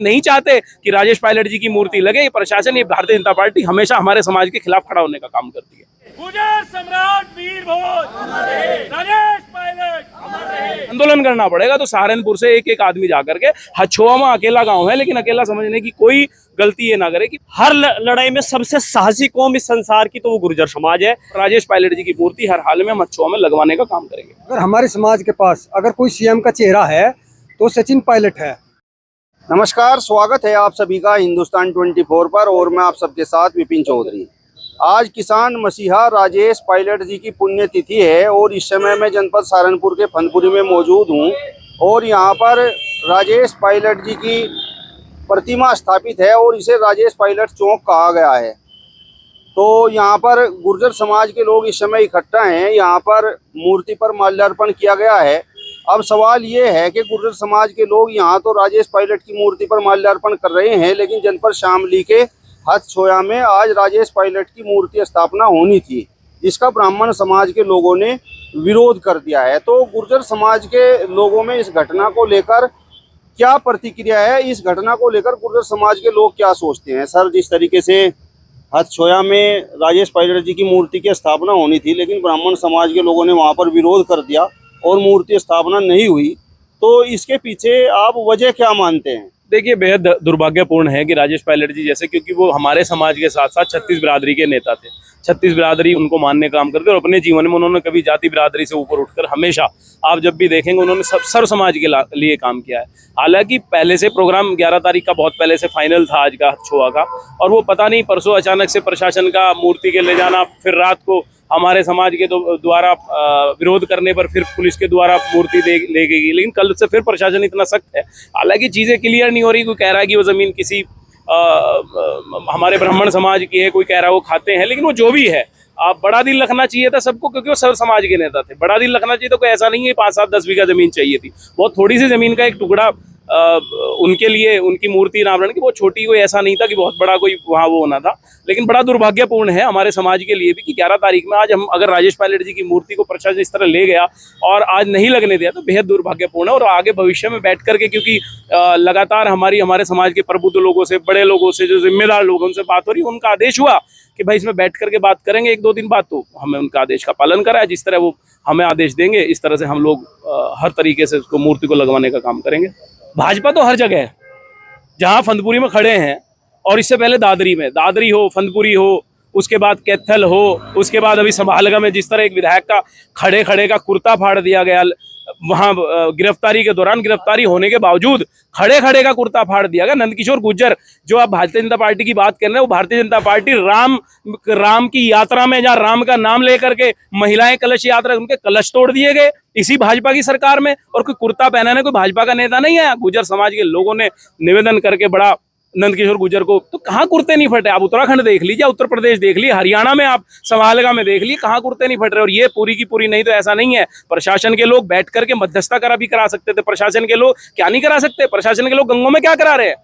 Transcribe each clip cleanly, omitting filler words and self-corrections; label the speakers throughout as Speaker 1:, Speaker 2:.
Speaker 1: नहीं चाहते कि राजेश पायलट जी की मूर्ति लगे। ये प्रशासन, ये भारतीय जनता पार्टी हमेशा हमारे समाज के खिलाफ खड़ा होने का काम करती है।
Speaker 2: गुर्जर सम्राट वीर भोज राजेश पायलट
Speaker 1: आंदोलन करना पड़ेगा तो सहारनपुर से एक एक आदमी जाकर के, हछुआ में अकेला गांव है लेकिन अकेला समझने की कोई गलती ये ना करे कि
Speaker 3: हर लड़ाई में सबसे साहसी कौम इस संसार की तो वो गुर्जर समाज है।
Speaker 1: राजेश पायलट जी की मूर्ति हर हाल में हम हछुआ में लगवाने का काम करेंगे।
Speaker 4: अगर हमारे समाज के पास अगर कोई सीएम का चेहरा है तो सचिन पायलट है।
Speaker 5: नमस्कार, स्वागत है आप सभी का हिंदुस्तान 24 पर और मैं आप सबके साथ विपिन चौधरी। आज किसान मसीहा राजेश पायलट जी की पुण्यतिथि है और इस समय मैं जनपद सहारनपुर के फनपुरी में मौजूद हूं और यहां पर राजेश पायलट जी की प्रतिमा स्थापित है और इसे राजेश पायलट चौक कहा गया है। तो यहां पर गुर्जर समाज के लोग इस समय इकट्ठा हैं। यहां पर मूर्ति पर माल्यार्पण किया गया है। अब सवाल ये है कि गुर्जर समाज के लोग यहाँ तो राजेश पायलट की मूर्ति पर माल्यार्पण कर रहे हैं, लेकिन जनपद शामली के हथछोया में आज राजेश पायलट की मूर्ति स्थापना होनी थी, जिसका ब्राह्मण समाज के लोगों ने विरोध कर दिया है। तो गुर्जर समाज के लोगों में इस घटना को लेकर क्या प्रतिक्रिया है, इस घटना को लेकर गुर्जर समाज के लोग क्या सोचते हैं? सर, जिस तरीके से हथछोया में राजेश पायलट जी की मूर्ति की स्थापना होनी थी लेकिन ब्राह्मण समाज के लोगों ने वहाँ पर विरोध कर दिया और मूर्ति स्थापना नहीं हुई, तो इसके पीछे आप वजह क्या मानते हैं?
Speaker 1: देखिए, बेहद दुर्भाग्यपूर्ण है कि राजेश पायलट जी जैसे, क्योंकि वो हमारे समाज के साथ साथ 36 बिरादरी के नेता थे, 36 बिरादरी उनको मानने का काम करते और अपने जीवन में उन्होंने कभी जाति बिरादरी से ऊपर उठकर हमेशा, आप जब भी देखेंगे, उन्होंने सर्व समाज के लिए काम किया है। हालांकि पहले से प्रोग्राम 11 तारीख का बहुत पहले से फाइनल था आज का हथछोआ का, और वो पता नहीं परसों अचानक से प्रशासन का मूर्ति के ले जाना, फिर रात को हमारे समाज के द्वारा विरोध करने पर फिर पुलिस के द्वारा मूर्ति ले गई। लेकिन कल से फिर प्रशासन इतना सख्त है। हालांकि चीज़ें क्लियर नहीं हो रही। कोई कह रहा है कि वो ज़मीन किसी हमारे ब्राह्मण समाज की है, कोई कह रहा है वो खाते हैं, लेकिन वो जो भी है, आप बड़ा दिल रखना चाहिए था सबको, क्योंकि वो सर्व समाज के नेता थे। बड़ा दिल रखना चाहिए तो कोई ऐसा नहीं है 5, 7, 10 बीघा ज़मीन चाहिए थी। बहुत थोड़ी सी ज़मीन का एक टुकड़ा उनके लिए, उनकी मूर्ति नामकरण की बहुत छोटी, कोई ऐसा नहीं था कि बहुत बड़ा कोई वहाँ वो होना था। लेकिन बड़ा दुर्भाग्यपूर्ण है हमारे समाज के लिए भी कि 11 तारीख में आज हम अगर राजेश पायलट जी की मूर्ति को प्रशासन इस तरह ले गया और आज नहीं लगने दिया तो बेहद दुर्भाग्यपूर्ण है। और आगे भविष्य में बैठ करके, क्योंकि लगातार हमारे समाज के प्रबुद्ध लोगों से, बड़े लोगों से, जो जिम्मेदार लोग, उनसे बात हो रही है, उनका आदेश हुआ कि भाई इसमें बैठ करके बात करेंगे 1-2 दिन बाद, तो हमें उनका आदेश का पालन करा है। जिस तरह वो हमें आदेश देंगे इस तरह से हम लोग हर तरीके से उसको मूर्ति को लगवाने का काम करेंगे। भाजपा तो हर जगह है, जहां फनपुरी में खड़े हैं और इससे पहले दादरी हो, फनपुरी हो, उसके बाद कैथल हो, उसके बाद अभी संभालगा में जिस तरह एक विधायक का खड़े का कुर्ता फाड़ दिया गया, वहां गिरफ्तारी के दौरान, गिरफ्तारी होने के बावजूद खड़े का कुर्ता फाड़ दिया गया। नंदकिशोर गुर्जर, जो आप भारतीय जनता पार्टी की बात कर रहे हैं, वो भारतीय जनता पार्टी राम की यात्रा में, जहाँ राम का नाम लेकर के महिलाएं कलश यात्रा, उनके कलश तोड़ दिए गए इसी भाजपा की सरकार में। और कोई कुर्ता पहनाने कोई भाजपा का नेता नहीं आया। गुर्जर समाज के लोगों ने निवेदन करके बड़ा नंदकिशोर गुर्जर को, तो कहाँ कुर्ते नहीं फटे? आप उत्तराखंड देख लीजिए, उत्तर प्रदेश देख लीजिए, हरियाणा में आप संभालगा में देख लीजिए, कहाँ कुर्ते नहीं फट रहे। और ये पूरी की पूरी नहीं तो ऐसा नहीं है, प्रशासन के लोग बैठ करके मध्यस्थता भी करा सकते थे। प्रशासन के लोग क्या नहीं करा सकते? प्रशासन के लोग गंगों में क्या करा रहे हैं?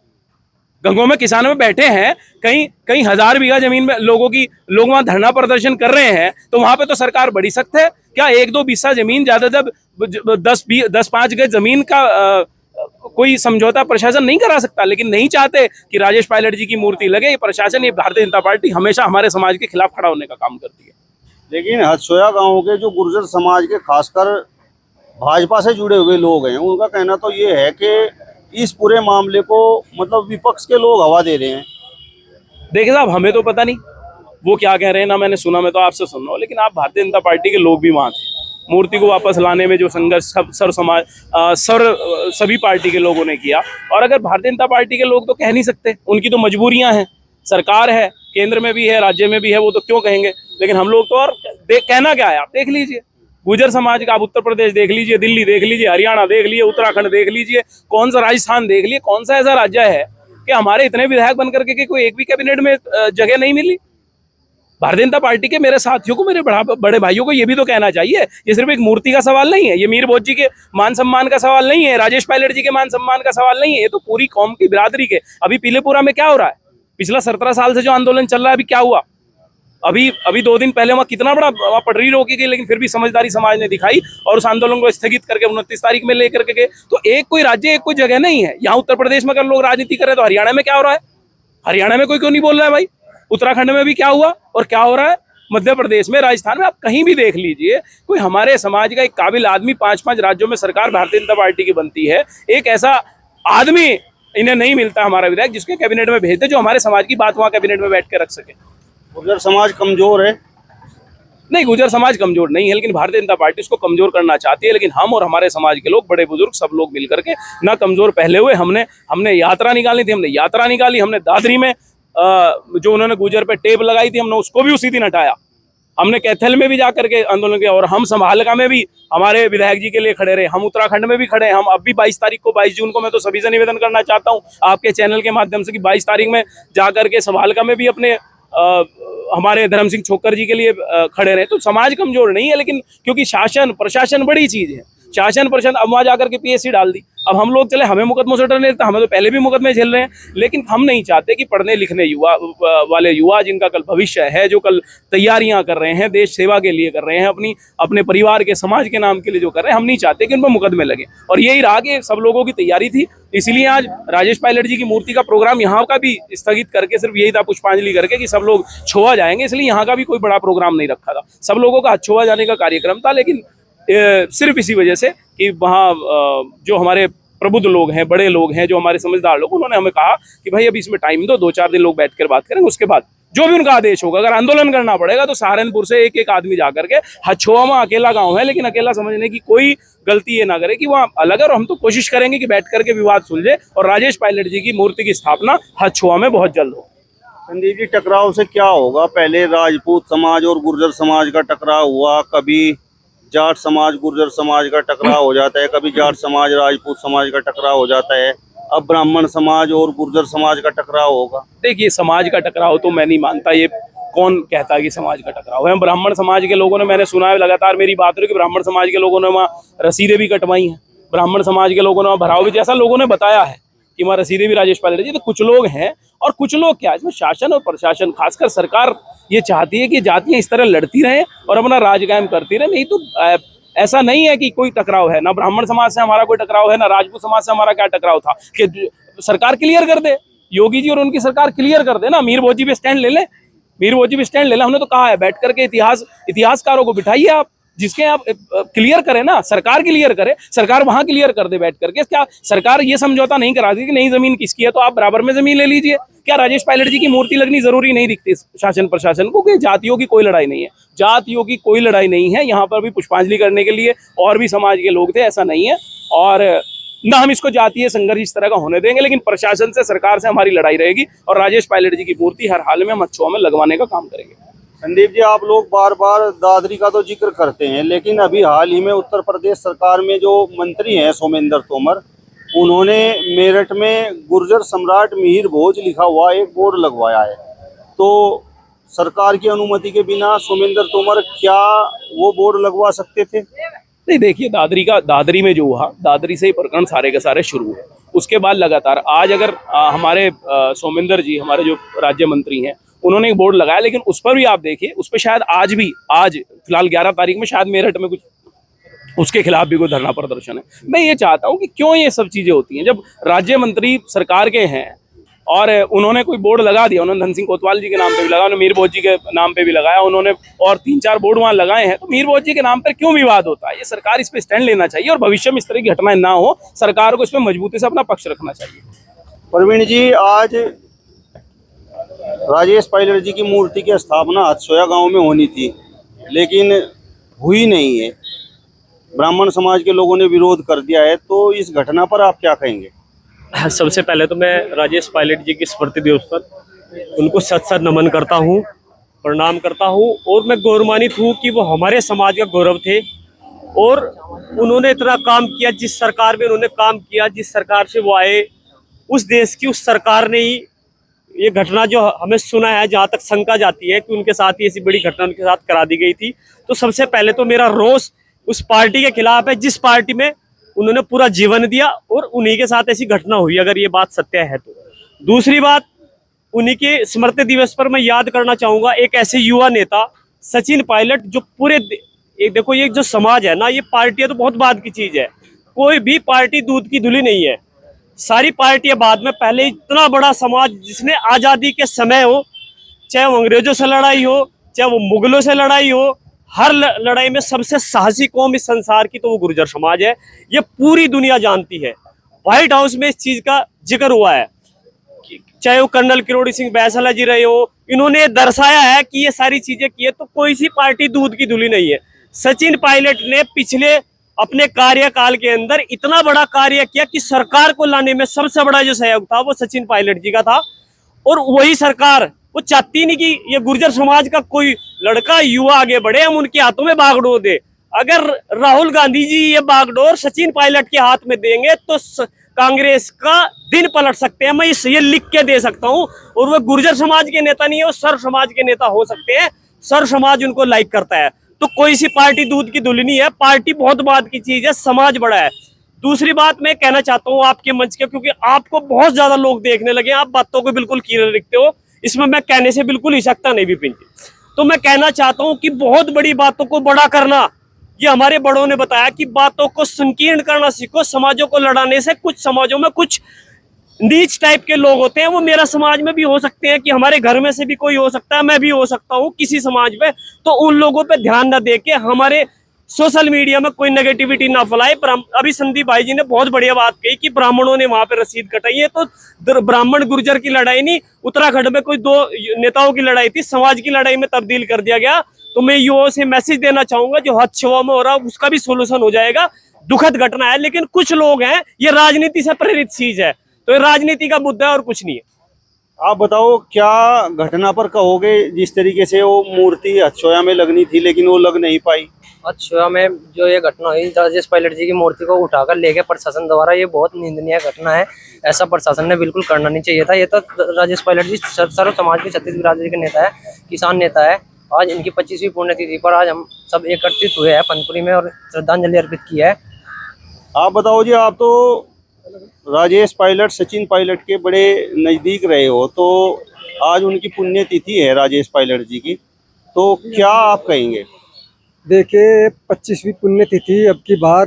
Speaker 1: गंगों में किसानों में बैठे हैं, कहीं 1000 बीघा जमीन में लोग वहां धरना प्रदर्शन कर रहे हैं, तो वहां पे तो सरकार बड़ी सख्त है। क्या 1-2 बीसा जमीन, ज्यादा जब 10-5 गज जमीन का कोई समझौता प्रशासन नहीं करा सकता? लेकिन नहीं चाहते कि राजेश पायलट जी की मूर्ति लगे। ये प्रशासन, ये भारतीय जनता पार्टी हमेशा हमारे समाज के खिलाफ खड़ा होने का काम करती है।
Speaker 5: लेकिन हथछोया गांव के जो गुर्जर समाज के, खासकर भाजपा से जुड़े हुए लोग हैं, उनका कहना तो ये है कि इस पूरे मामले को मतलब विपक्ष के लोग हवा दे रहे हैं।
Speaker 1: देखिए साहब, हमें तो पता नहीं वो क्या कह रहे हैं, ना मैंने सुना, मैं तो आपसे सुन रहा हूँ। लेकिन आप भारतीय जनता पार्टी के लोग भी वहाँ थे। मूर्ति को वापस लाने में जो संघर्ष सभी पार्टी के लोगों ने किया, और अगर भारतीय जनता पार्टी के लोग तो कह नहीं सकते, उनकी तो मजबूरियां हैं। सरकार है, केंद्र में भी है, राज्य में भी है, वो तो क्यों कहेंगे? लेकिन हम लोग तो, और कहना क्या है, आप देख लीजिए गुर्जर समाज का, आप उत्तर प्रदेश देख लीजिए, दिल्ली देख लीजिए, हरियाणा देख लीजिए, उत्तराखंड देख लीजिए, कौन सा राजस्थान देख लीजिए, कौन सा ऐसा राज्य है कि हमारे इतने विधायक बनकर के कोई एक भी कैबिनेट में जगह नहीं मिली? भारतीय जनता पार्टी के मेरे साथियों को, मेरे बड़े भाइयों को ये भी तो कहना चाहिए, ये सिर्फ एक मूर्ति का सवाल नहीं है, ये मीर भोज जी के मान सम्मान का सवाल नहीं है, राजेश पायलट जी के मान सम्मान का सवाल नहीं है, ये तो पूरी कौम की बिरादरी के। अभी पीलेपुरा में क्या हो रहा है? पिछला 17 साल से जो आंदोलन चल रहा है, अभी क्या हुआ? अभी 2 दिन पहले वहाँ कितना बड़ा वहाँ पटरी रोकी गई, लेकिन फिर भी समझदारी समाज ने दिखाई और उस आंदोलन को स्थगित करके 29 तारीख में लेकर के गए। तो एक कोई राज्य, एक कोई जगह नहीं है। यहाँ उत्तर प्रदेश में अगर लोग राजनीति कर रहे हैं तो हरियाणा में क्या हो रहा है? हरियाणा में कोई क्यों नहीं बोल रहा है भाई? उत्तराखंड में भी क्या हुआ और क्या हो रहा है? मध्य प्रदेश में, राजस्थान में, आप कहीं भी देख लीजिए, कोई हमारे समाज का एक काबिल आदमी, 5-5 राज्यों में सरकार भारतीय जनता पार्टी की बनती है, एक ऐसा आदमी इन्हें नहीं मिलता हमारा विधायक जिसके कैबिनेट में भेजते, जो हमारे समाज की बात वहाँ कैबिनेट में बैठ के रख सके।
Speaker 5: गुर्जर समाज कमजोर है?
Speaker 1: नहीं, गुर्जर समाज कमजोर नहीं है, लेकिन भारतीय जनता पार्टी उसको कमजोर करना चाहती है। लेकिन हम और हमारे समाज के लोग, बड़े बुजुर्ग, सब लोग मिलकर के ना कमजोर पहले हुए। हमने यात्रा निकाली थी, हमने यात्रा निकाली, हमने दादरी में जो उन्होंने गुर्जर पे टेप लगाई थी, हमने उसको भी उसी दिन हटाया। हमने कैथल में भी जाकर के आंदोलन किया और हम संभालका में भी हमारे विधायक जी के लिए खड़े रहे। हम उत्तराखंड में भी खड़े हैं। हम अब भी 22 तारीख को, 22 जून को, मैं तो सभी से निवेदन करना चाहता हूं आपके चैनल के माध्यम से कि 22 तारीख में जाकर के संभालका में भी अपने हमारे धर्म सिंह छोक्कर जी के लिए खड़े रहे। तो समाज कमजोर नहीं है, लेकिन क्योंकि शासन प्रशासन बड़ी चीज है, शासन प्रशासन, अब वहां जाकर के पीएससी डाल दी। अब हम लोग चले, हमें मुकदमों से डर नहीं लगता, हमें तो पहले भी मुकदमे झेल रहे हैं। लेकिन हम नहीं चाहते कि पढ़ने लिखने वाले युवा जिनका कल भविष्य है, जो कल तैयारियां कर रहे हैं, देश सेवा के लिए कर रहे हैं, अपने परिवार के, समाज के नाम के लिए जो कर रहे हैं, हम नहीं चाहते कि उन पर मुकदमे लगे। और यही रहा कि सब लोगों की तैयारी थी, इसलिए आज राजेश पायलट जी की मूर्ति का प्रोग्राम यहाँ का भी स्थगित करके सिर्फ यही था, पुष्पांजलि करके, कि सब लोग छुआ जाएंगे, इसलिए यहाँ का भी कोई बड़ा प्रोग्राम नहीं रखा था। सब लोगों का छुआ जाने का कार्यक्रम था, लेकिन सिर्फ इसी वजह से कि वहाँ जो हमारे प्रबुद्ध लोग हैं, बड़े लोग हैं, जो हमारे समझदार लोग, उन्होंने हमें कहा कि भाई अभी इसमें टाइम दो, 2-4 दिन लोग बैठकर बात करेंगे, उसके बाद जो भी उनका आदेश होगा। अगर आंदोलन करना पड़ेगा तो सहारनपुर से एक आदमी जाकर के, हछुआ में अकेला गांव है, लेकिन अकेला समझने की कोई गलती ये ना करे कि वहाँ अलग है। और हम तो कोशिश करेंगे कि बैठ करके विवाद सुलझे और राजेश पायलट जी की मूर्ति की स्थापना हछुआ में बहुत जल्द हो।
Speaker 5: संदीप जी, टकराव से क्या होगा? पहले राजपूत समाज और गुर्जर समाज का टकराव हुआ, कभी जाट समाज गुर्जर समाज का टकराव हो जाता है, कभी जाट समाज राजपूत समाज का टकराव हो जाता है, अब ब्राह्मण समाज और गुर्जर समाज का टकराव होगा।
Speaker 1: देखिए, समाज का टकराव तो मैं नहीं मानता। ये कौन कहता है कि समाज का टकराव है? ब्राह्मण समाज के लोगों ने, मैंने सुना है, लगातार मेरी बात रही कि ब्राह्मण समाज के लोगों ने वहाँ रसीदें भी कटवाई हैं, ब्राह्मण समाज के लोगों ने वहाँ भराव भी, जैसा लोगों ने बताया है कि वहाँ रसीदें भी राजेश पायलट जी। तो कुछ लोग हैं और कुछ लोग क्या, इसमें शासन और प्रशासन, खासकर सरकार ये चाहती है कि जातियां इस तरह लड़ती रहें और अपना राज कायम करती रहें। नहीं तो ऐसा नहीं है कि कोई टकराव है, ना ब्राह्मण समाज से हमारा कोई टकराव है, ना राजपूत समाज से हमारा क्या टकराव था। कि सरकार क्लियर कर दे, योगी जी और उनकी सरकार क्लियर कर दे ना, मीर भोजी पे स्टैंड ले ले, मीर भोजी पे स्टैंड ले ले। हमने तो कहा है, बैठ करके इतिहासकारों को बिठाइए आप, जिसके आप क्लियर करें ना, सरकार क्लियर करे, सरकार वहां क्लियर कर दे बैठ करके। क्या सरकार ये समझौता नहीं करा दी कि नई जमीन किसकी है तो आप बराबर में जमीन ले लीजिए? क्या राजेश पायलट जी की मूर्ति लगनी जरूरी नहीं दिखती शासन प्रशासन को? कि जातियों की कोई लड़ाई नहीं है, जातियों की कोई लड़ाई नहीं है। यहाँ पर भी पुष्पांजलि करने के लिए और भी समाज के लोग थे, ऐसा नहीं है। और ना हम इसको जातीय संघर्ष इस तरह का होने देंगे, लेकिन प्रशासन से, सरकार से हमारी लड़ाई रहेगी और राजेश पायलट जी की मूर्ति हर हाल में हम हछुआ में लगवाने का काम करेंगे।
Speaker 5: संदीप जी, आप लोग बार बार दादरी का तो जिक्र करते हैं, लेकिन अभी हाल ही में उत्तर प्रदेश सरकार में जो मंत्री हैं सोमेंद्र तोमर, उन्होंने मेरठ में गुर्जर सम्राट मिहिर भोज लिखा हुआ एक बोर्ड लगवाया है। तो सरकार की अनुमति के बिना सोमेंद्र तोमर क्या वो बोर्ड लगवा सकते थे?
Speaker 1: नहीं, देखिए, दादरी में जो हुआ, दादरी से ही प्रकरण सारे के सारे शुरू है। उसके बाद लगातार आज अगर हमारे सोमेंद्र जी, हमारे जो राज्य मंत्री हैं, उन्होंने एक बोर्ड लगाया, लेकिन उस पर भी आप देखिए, उस पर शायद आज फिलहाल 11 तारीख में शायद मेरठ में कुछ उसके खिलाफ भी कोई धरना प्रदर्शन है। मैं ये चाहता हूं कि क्यों ये सब चीजें होती हैं जब राज्य मंत्री सरकार के हैं और उन्होंने कोई बोर्ड लगा दिया। उन्होंने धन सिंह कोतवाल जी के नाम पे भी लगाया, उन्होंने मीर भोज जी के नाम पे भी लगाया, उन्होंने और 3-4 बोर्ड वहां लगाए हैं। तो मीर भोज जी के नाम पर क्यों विवाद होता है? ये सरकार इस पे स्टैंड लेना चाहिए और भविष्य में इस तरह की घटनाएं ना हो, सरकार को इस पर मजबूती से अपना पक्ष रखना चाहिए।
Speaker 5: प्रवीण जी, आज राजेश पायलट जी की मूर्ति की स्थापना हथसोया गांव में होनी थी, लेकिन हुई नहीं है। ब्राह्मण समाज के लोगों ने विरोध कर दिया है, तो इस घटना पर आप क्या कहेंगे?
Speaker 3: सबसे पहले तो मैं राजेश पायलट जी की स्मृति दिवस पर उनको सत नमन करता हूँ, प्रणाम करता हूँ। और मैं गौरवान्वित हूँ कि वो हमारे समाज का गौरव थे और उन्होंने इतना काम किया, जिस सरकार में उन्होंने काम किया, जिस सरकार से वो आए, उस देश की उस सरकार ने ही ये घटना जो हमें सुना है, जहाँ तक शंका जाती है कि उनके साथ ही ऐसी बड़ी घटना उनके साथ करा दी गई थी। तो सबसे पहले तो मेरा रोष उस पार्टी के खिलाफ है जिस पार्टी में उन्होंने पूरा जीवन दिया और उन्हीं के साथ ऐसी घटना हुई, अगर ये बात सत्य है तो। दूसरी बात, उन्हीं के स्मृति दिवस पर मैं याद करना चाहूंगा एक ऐसे युवा नेता सचिन पायलट, जो एक देखो, ये जो समाज है ना, ये पार्टियां तो बहुत बाद की चीज है। कोई भी पार्टी दूध की धुली नहीं है, सारी पार्टियां बाद में। पहले इतना बड़ा समाज जिसने आजादी के समय हो, चाहे वो अंग्रेजों से लड़ाई हो, चाहे वो मुगलों से लड़ाई हो, हर लड़ाई में सबसे साहसी कौम इस संसार की तो वो गुर्जर समाज है। ये पूरी दुनिया जानती है। व्हाइट हाउस में इस चीज का जिक्र हुआ है, चाहे वो कर्नल किरोड़ी सिंह बैसला जी रहे हो, इन्होंने दर्शाया है कि ये सारी चीजें की है। तो कोई सी पार्टी दूध की धुली नहीं है। सचिन पायलट ने पिछले अपने कार्यकाल के अंदर इतना बड़ा कार्य किया कि सरकार को लाने में सबसे बड़ा जो सहयोग था वो सचिन पायलट जी का था। और वही सरकार वो चाहती नहीं कि ये गुर्जर समाज का कोई लड़का युवा आगे बढ़े, हम उनके हाथों में बागडोर दे। अगर राहुल गांधी जी ये बागडोर सचिन पायलट के हाथ में देंगे तो कांग्रेस का दिन पलट सकते हैं। मैं ये लिख के दे सकता हूँ। और वो गुर्जर समाज के नेता नहीं है, वो सर्व समाज के नेता हो सकते हैं। सर्व समाज उनको लाइक करता है। तो कोई सी पार्टी दूध की धुली नहीं है। पार्टी बहुत बात की चीज है, समाज बड़ा है। दूसरी बात मैं कहना चाहता हूँ आपके मंच के, क्योंकि आपको बहुत ज्यादा लोग देखने लगे, आप बातों को बिल्कुल क्लियर लिखते हो, इसमें मैं कहने से बिल्कुल हिचकता नहीं विपिन जी। तो मैं कहना चाहता हूँ कि बहुत बड़ी बातों को बड़ा करना, ये हमारे बड़ों ने बताया कि बातों को संकीर्ण करना सीखो। समाजों को लड़ाने से, कुछ समाजों में कुछ नीच टाइप के लोग होते हैं, वो मेरा समाज में भी हो सकते हैं, कि हमारे घर में से भी कोई हो सकता है, मैं भी हो सकता हूँ किसी समाज में। तो उन लोगों पे ध्यान न दे के हमारे सोशल मीडिया में कोई नेगेटिविटी ना फैलाए। अभी संदीप भाई जी ने बहुत बढ़िया बात कही कि ब्राह्मणों ने वहां पे रसीद कटाई है। तो ब्राह्मण गुर्जर की लड़ाई नहीं, उत्तराखंड में कोई दो नेताओं की लड़ाई थी, समाज की लड़ाई में तब्दील कर दिया गया। तो मैं युवाओं से मैसेज देना चाहूंगा, जो हद में हो रहा है उसका भी सोल्यूशन हो जाएगा। दुखद घटना है, लेकिन कुछ लोग हैं, ये राजनीति से प्रेरित चीज है, तो ये राजनीति का मुद्दा है और कुछ नहीं है।
Speaker 5: आप बताओ क्या घटना पर कहोगे, जिस तरीके से वो मूर्ति हथसोया में लगनी थी लेकिन वो लग नहीं पाई।
Speaker 6: अच्छा, में जो ये घटना हुई राजेश पायलट जी की मूर्ति को उठाकर ले गए प्रशासन द्वारा, ये बहुत निंदनीय घटना है। ऐसा प्रशासन ने बिल्कुल करना नहीं चाहिए था। ये तो राजेश पायलट जी सर्व समाज के 36 बिरादरी के नेता है, किसान नेता है। आज इनकी 25वीं पुण्यतिथि पर आज हम सब एकत्रित हुए हैं पंचपुरी में और श्रद्धांजलि अर्पित की है।
Speaker 5: आप बताओ जी, आप तो राजेश पायलट, सचिन पायलट के बड़े नज़दीक रहे हो, तो आज उनकी पुण्यतिथि है राजेश पायलट जी की, तो क्या आप कहेंगे?
Speaker 4: देखिए, 25वीं पुण्यतिथि अब की बार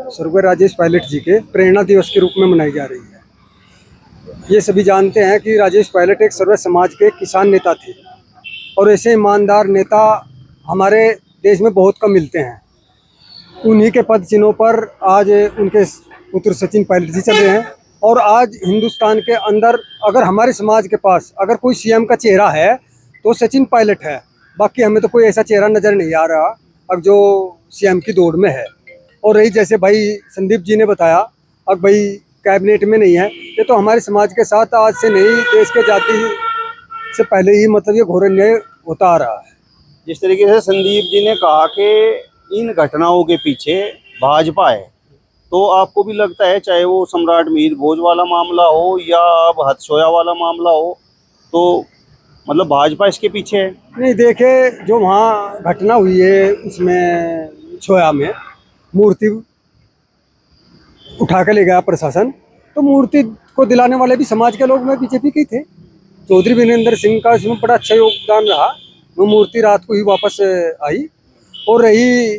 Speaker 4: स्वर्गीय राजेश पायलट जी के प्रेरणा दिवस के रूप में मनाई जा रही है। ये सभी जानते हैं कि राजेश पायलट एक सर्व समाज के किसान नेता थे, और ऐसे ईमानदार नेता हमारे देश में बहुत कम मिलते हैं। उन्हीं के पद चिन्हों पर आज उनके पुत्र सचिन पायलट जी चल रहे हैं। और आज हिंदुस्तान के अंदर अगर हमारे समाज के पास अगर कोई सीएम का चेहरा है तो सचिन पायलट है। बाकी हमें तो कोई ऐसा चेहरा नज़र नहीं आ रहा अब जो सीएम की दौड़ में है। और रही जैसे भाई संदीप जी ने बताया, अब भाई कैबिनेट में नहीं है, ये तो हमारे समाज के साथ आज से नहीं, देश के आज़ादी से पहले ही मतलब ये घोर अन्याय होता आ रहा है।
Speaker 5: जिस तरीके से संदीप जी ने कहा कि इन घटनाओं के पीछे भाजपा है, तो आपको भी लगता है, चाहे वो सम्राट मीर भोज वाला मामला हो या अब हथसोया वाला मामला हो, तो मतलब भाजपा इसके पीछे है?
Speaker 4: नहीं, देखे जो वहाँ घटना हुई है उसमें छोया में मूर्ति उठा के ले गया प्रशासन, तो मूर्ति को दिलाने वाले भी समाज के लोग में बीजेपी के ही थे। चौधरी वीरेंद्र सिंह का इसमें बड़ा अच्छा योगदान रहा। वो मूर्ति रात को ही वापस आई। और रही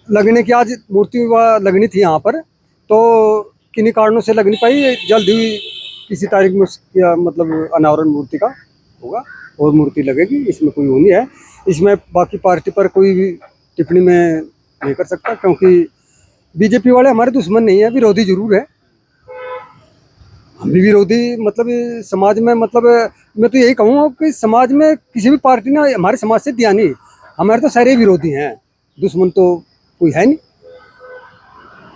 Speaker 4: लगने की, आज मूर्ति लगनी थी यहाँ पर, तो किन्हीं कारणों से लग नहीं पाई। जल्द ही किसी तारीख में उसका मतलब अनावरण मूर्ति का होगा और मूर्ति लगेगी, इसमें कोई वो नहीं है। इसमें बाकी पार्टी पर कोई भी टिप्पणी में नहीं कर सकता, क्योंकि बीजेपी वाले हमारे दुश्मन नहीं है, विरोधी जरूर है। हम भी विरोधी मतलब समाज में, मतलब मैं तो यही कहूँगा कि समाज में किसी भी पार्टी ने हमारे समाज से दिया नहीं। हमारे तो सारे विरोधी हैं, दुश्मन तो कोई है नहीं।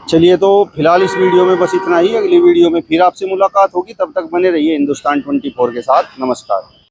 Speaker 5: चलिए, तो फिलहाल इस वीडियो में बस इतना ही। अगली वीडियो में फिर आपसे मुलाकात होगी, तब तक बने रहिए हिंदुस्तान 24 के साथ। नमस्कार।